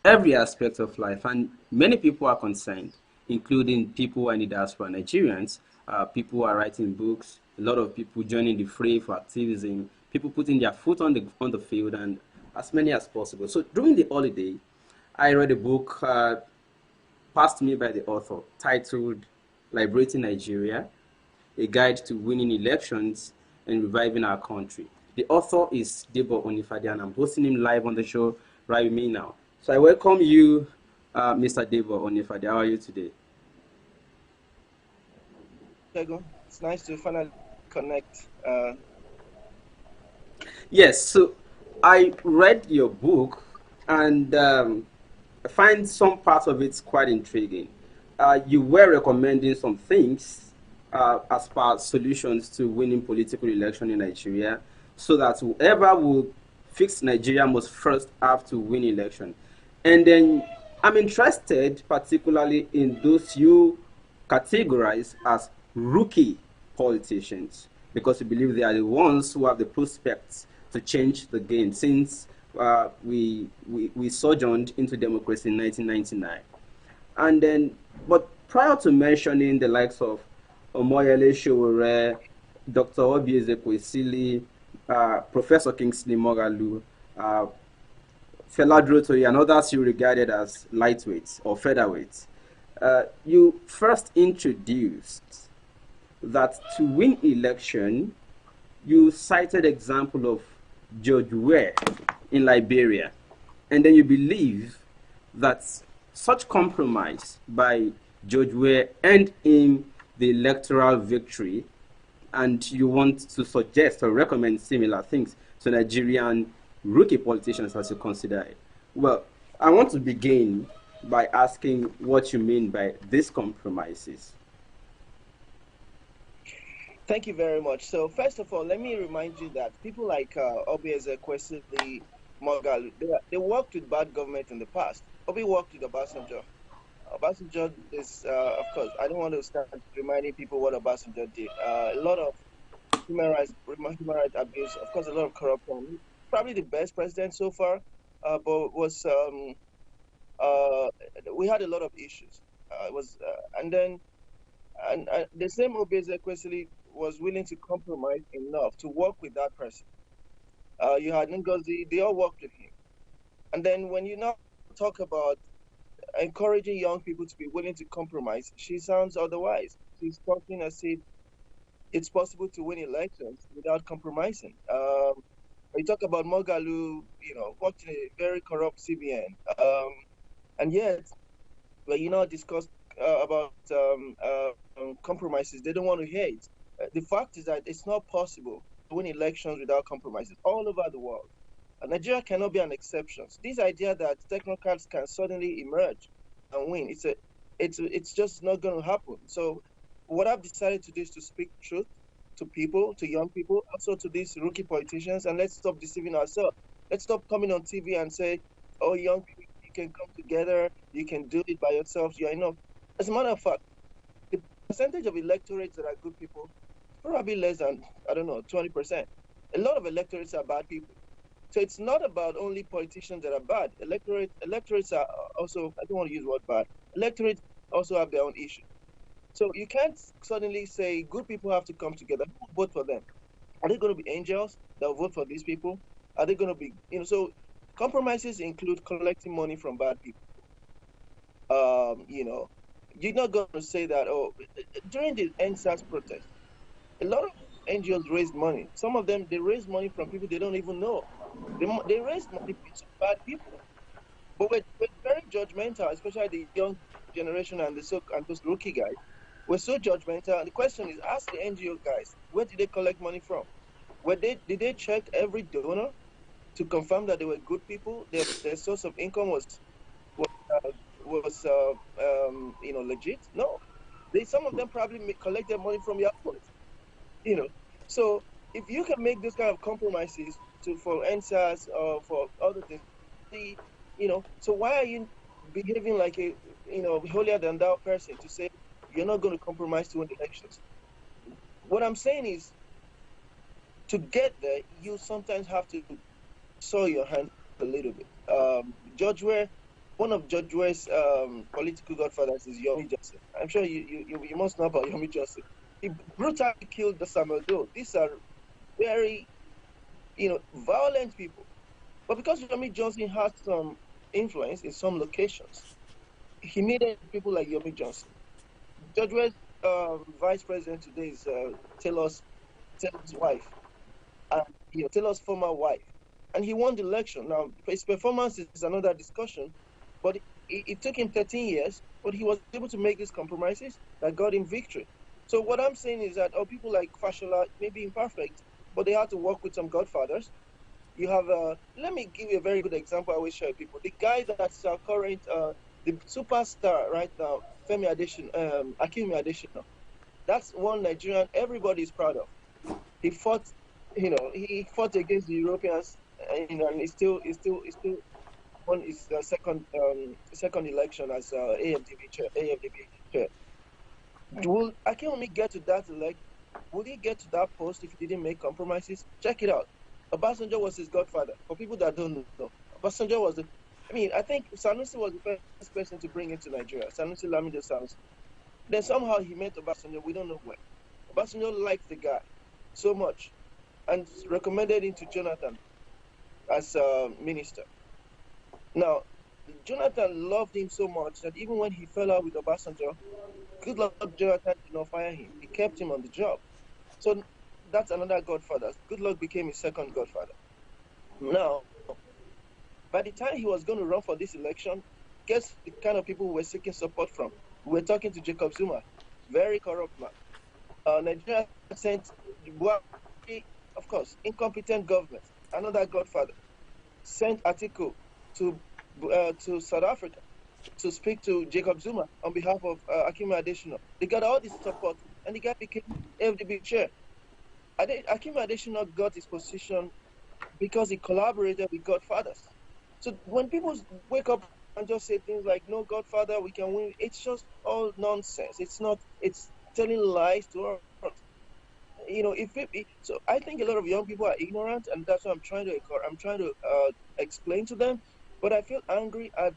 every aspect of life, and many people are concerned, including people in the diaspora, Nigerians. People who are writing books, a lot of people joining the fray for activism, people putting their foot on the field, and as many as possible. So during the holiday, I read a book passed to me by the author titled "Liberating Nigeria: A Guide to Winning Elections and Reviving Our Country." The author is Debo Onifade, and I'm hosting him live on the show right with me now. So I welcome you, Mr. Debo Onifade. How are you today? Diego, it's nice to finally connect. Yes, so I read your book and I find some parts of it quite intriguing. You were recommending some things as part solutions to winning political election in Nigeria, so that whoever will fix Nigeria must first have to win election. And then I'm interested particularly in those you categorize as rookie politicians, because we believe they are the ones who have the prospects to change the game, since we sojourned into democracy in 1999. And then, but prior to mentioning the likes of Omoyele Sowore, Dr. Obieze Kwesili, Professor Kingsley Mogalu, uh, Fela Drotoye, and others you regarded as lightweights or featherweights, you first introduced that to win election, you cited example of George Weah in Liberia, and then you believe that such compromise by George Weah earned him the electoral victory, and you want to suggest or recommend similar things to Nigerian rookie politicians as you consider it. Well, I want to begin by asking what you mean by these compromises. Thank you very much. So, first of all, let me remind you that people like Obieze Kwesili, Mogalu, they worked with bad government in the past. Obi worked with Obasanjo. Obasanjo is, of course, I don't want to start reminding people what Obasanjo did. A lot of human rights abuse, of course, a lot of corruption. Probably the best president so far, but was uh, we had a lot of issues. It was, and then and the same Obeze Kwesili was willing to compromise enough to work with that person. You had Ngozi, they all worked with him. And then when you now talk about encouraging young people to be willing to compromise, she sounds otherwise. She's talking as if it's possible to win elections without compromising. You talk about Mogalu, worked in a very corrupt CBN. And yet, when you now discuss about compromises, they don't want to hear it. The fact is that it's not possible to win elections without compromises all over the world. Nigeria cannot be an exception. This idea that technocrats can suddenly emerge and win, it's just not going to happen. So what I've decided to do is to speak truth to people, to young people, also to these rookie politicians, and let's stop deceiving ourselves. Let's stop coming on TV and say, "Oh, young people, you can come together, you can do it by yourselves. You are enough." As a matter of fact, the percentage of electorates that are good people is probably less than, I don't know, 20%. A lot of electorates are bad people. So it's not about only politicians that are bad. Electorates are also, I don't want to use the word bad. Electorates also have their own issues. So you can't suddenly say good people have to come together. Who will vote for them? Are they going to be angels that will vote for these people? Are they going to be, so compromises include collecting money from bad people. You're not going to say that, oh, during the NSAS protest, a lot of NGOs raised money. Some of them, they raised money from people they don't even know. They raised money from some bad people. But we're very judgmental, especially the young generation and and those rookie guys. We're so judgmental. And the question is, ask the NGO guys, where did they collect money from? Did they check every donor to confirm that they were good people? Their source of income was legit? No. Some of them probably collected money from your opponents. You know, so if you can make those kind of compromises for NSAS or for other things, so why are you behaving like a holier than thou person to say you're not going to compromise to win elections? What I'm saying is, to get there, you sometimes have to soil your hands a little bit. Judge Ware one of George West's political godfathers is Yomi Johnson. I'm sure you must know about Yomi Johnson. He brutally killed the Samuel Doe. These are very, violent people. But because Yomi Johnson had some influence in some locations, he needed people like Yomi Johnson. George West, vice president today is Taylor's wife, and Taylor's former wife, and he won the election. Now his performance is another discussion, but it took him 13 years, but he was able to make these compromises that got him victory. So what I'm saying is that people like Fashola may be imperfect, but they had to work with some godfathers. You have let me give you a very good example I always share with people. The guy that's our current the superstar right now, Akimi Adesina. That's one Nigerian everybody is proud of. He fought, he fought against the Europeans, and he still won his second election as AFDB chair. Will Akinomi get to that Would he get to that post if he didn't make compromises? Check it out. Obasanjo was his godfather. For people that don't know, Obasanjo was I think Sanusi was the first person to bring him to Nigeria. Sanusi Lamido Sanusi. Then somehow he met Obasanjo. We don't know when. Obasanjo liked the guy so much and recommended him to Jonathan as minister. Now, Jonathan loved him so much that even when he fell out with Obasanjo, good luck Jonathan did not fire him. He kept him on the job. So that's another godfather. Good luck became his second godfather. Now, by the time he was going to run for this election, guess the kind of people we were seeking support from? We were talking to Jacob Zuma, very corrupt man. Nigeria sent Buhari, of course, incompetent government, another godfather, sent Atiku to South Africa to speak to Jacob Zuma on behalf of Akimi Adesina. They got all this support, and the guy became FDB chair. Akimi Adesina got his position because he collaborated with godfathers. So when people wake up and just say things like, no, godfather, we can win, it's just all nonsense. It's telling lies to us. So I think a lot of young people are ignorant, and that's what I'm trying to explain to them. But I feel angry at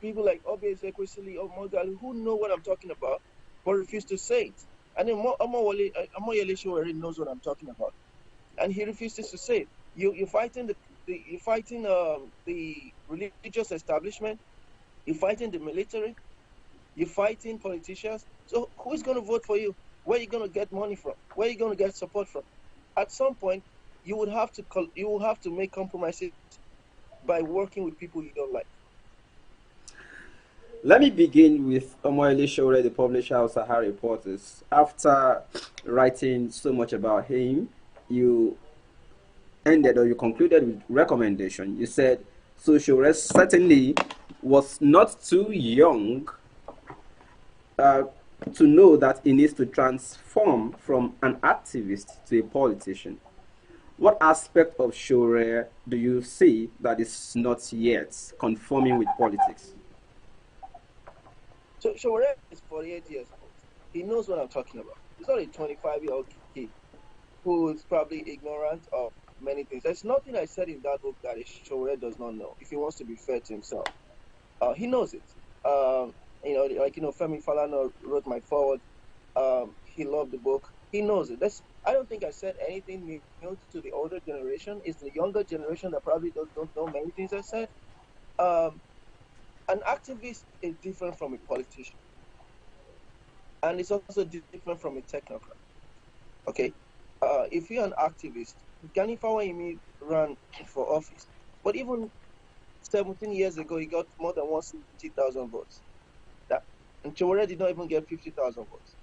people like Obi Ezekwesili or Mogali who know what I'm talking about, but refuse to say it. And then Omoyele already knows what I'm talking about, and he refuses to say it. You're fighting the religious establishment. You're fighting the military. You're fighting politicians. So who's going to vote for you? Where are you going to get money from? Where are you going to get support from? At some point, you will have to make compromises by working with people you don't like. Let me begin with Omoyele Sowore, the publisher of Sahara Reporters. After writing so much about him, you ended or you concluded with recommendation. You said, so Sowore certainly was not too young to know that he needs to transform from an activist to a politician. What aspect of Sowore do you see that is not yet conforming with politics? So Sowore is 48 years old. He knows what I'm talking about. He's not a 25-year-old kid who is probably ignorant of many things. There's nothing I said in that book that Sowore does not know. If he wants to be fair to himself, he knows it. Femi Falana wrote my forward. He loved the book. He knows it. I don't think I said anything new to the older generation. It's the younger generation that probably don't know many things I said. An activist is different from a politician, and it's also different from a technocrat. Okay, if you're an activist, Gani Fawayimi ran for office, but even 17 years ago, he got more than 160,000 votes. And Sowore did not even get 50,000 votes.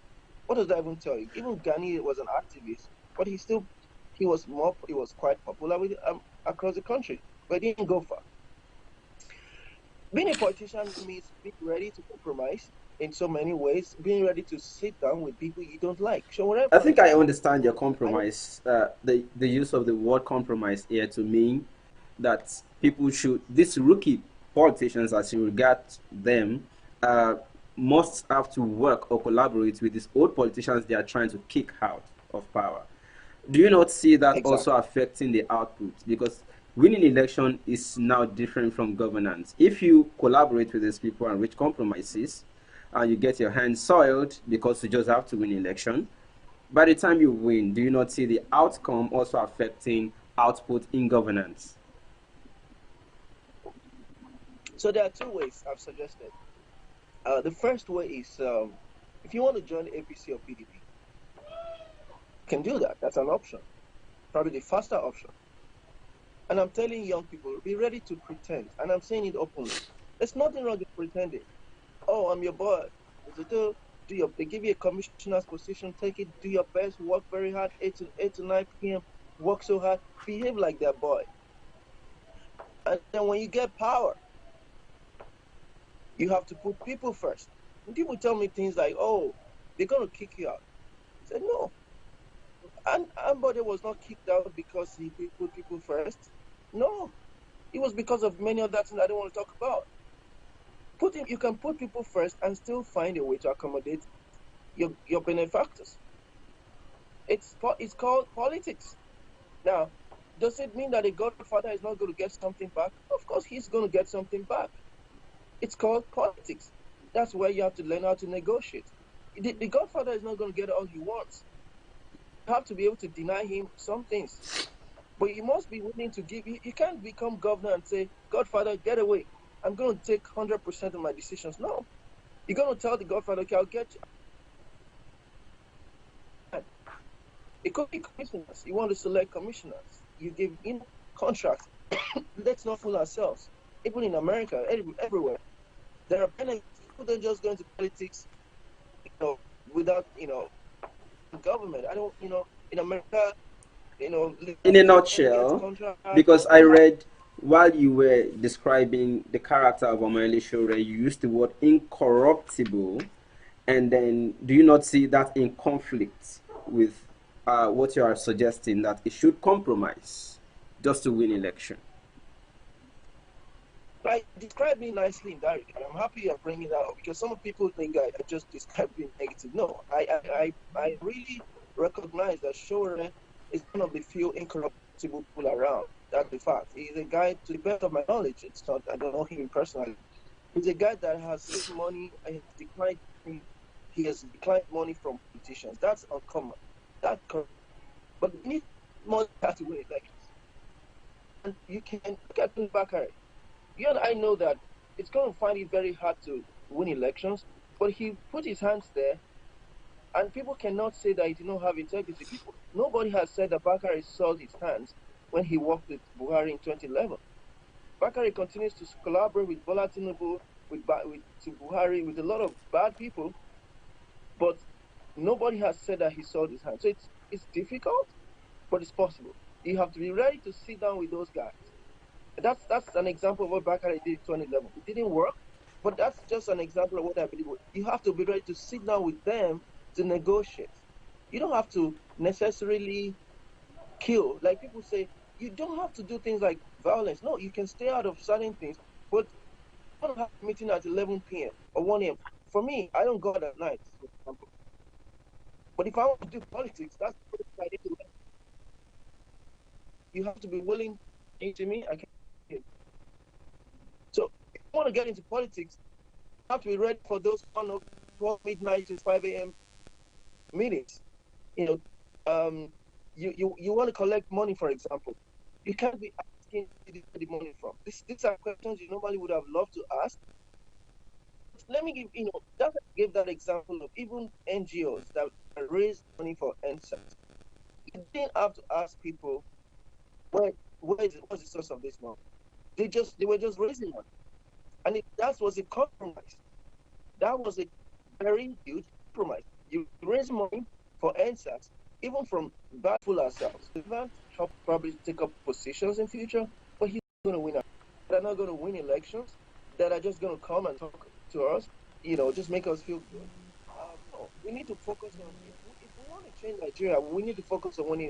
What does that even tell you? Even Gani was an activist, but he was quite popular across the country, but he didn't go far. Being a politician means being ready to compromise in so many ways, being ready to sit down with people you don't like. I think I understand your compromise, the use of the word compromise here to mean that people these rookie politicians, as you regard them, must have to work or collaborate with these old politicians they are trying to kick out of power. Do you not see that also affecting the output? Because winning election is now different from governance. If you collaborate with these people and reach compromises, and you get your hands soiled because you just have to win election, by the time you win, do you not see the outcome also affecting output in governance? So there are two ways I've suggested. The first way is if you want to join APC or PDP, you can do that. That's an option, probably the faster option. And I'm telling young people, be ready to pretend. And I'm saying it openly. There's nothing wrong with pretending. Oh, I'm your boy. They give you a commissioner's position, take it, do your best, work very hard, 8 to 9 p.m., work so hard, behave like that boy. And then when you get power, you have to put people first. When people tell me things like, oh, they're going to kick you out. I said, no. And Ambode was not kicked out because he put people first. No. It was because of many other things I don't want to talk about. You can put people first and still find a way to accommodate your benefactors. It's called politics. Now, does it mean that a godfather is not going to get something back? Of course, he's going to get something back. It's called politics. That's where you have to learn how to negotiate. The godfather is not going to get all he wants. You have to be able to deny him some things. But you must be willing to give. You can't become governor and say, Godfather, get away. I'm going to take 100% of my decisions. No. You're going to tell the godfather, okay, I'll get you. It could be commissioners. You want to select commissioners. You give contracts. Let's not fool ourselves. Even in America, everywhere, there are benefits. People don't just go into politics, without, government. I don't, in America, In a gets nutshell, contract. because I read while you were describing the character of Omele Shure, you used the word incorruptible, and then do you not see that in conflict with what you are suggesting that it should compromise just to win election? I described me nicely in that regard. I'm happy you're bringing that up because some people think I just described being negative. No, I really recognize that Shore is one of the few incorruptible people around. That's the fact. He's a guy, to the best of my knowledge, it's not, I don't know him personally. He's a guy that has saved money and he has declined money from politicians. That's uncommon. That's correct. But we need money to win elections. And you can look at Bakari. You and I know that it's going to find it very hard to win elections, but he put his hands there, and people cannot say that he did not have integrity. Nobody has said that Bakari sold his hands when he worked with Buhari in 2011. Bakari continues to collaborate with Bola Tinubu, with Buhari, with a lot of bad people, but nobody has said that he sold his hands. So it's difficult, but it's possible. You have to be ready to sit down with those guys. That's an example of what Bakari did in 2011. It didn't work, but that's just an example of what I believe. You have to be ready to sit down with them to negotiate. You don't have to necessarily kill. Like people say, you don't have to do things like violence. No, you can stay out of certain things, but you don't have a meeting at 11 p.m. or 1 a.m. For me, I don't go out at night, for example. But if I want to do politics, that's the first thing I need to learn. You have to be willing. To me, I can't. So if you want to get into politics, you have to be ready for those 12 midnight to 5 a.m. meetings. You want to collect money, for example. You can't be asking where the money from. These are questions you normally would have loved to ask. Let me give that example of even NGOs that raise money for NSAS. You didn't have to ask people what's the source of this money. They were just raising money, and that was a compromise. That was a very huge compromise. You raise money for NSAS, even from backful ourselves. Help probably take up positions in future, but he's going to win. They're not going to win elections. That are just going to come and talk to us, just make us feel good. No, we need to focus on if we want to change Nigeria, we need to focus on winning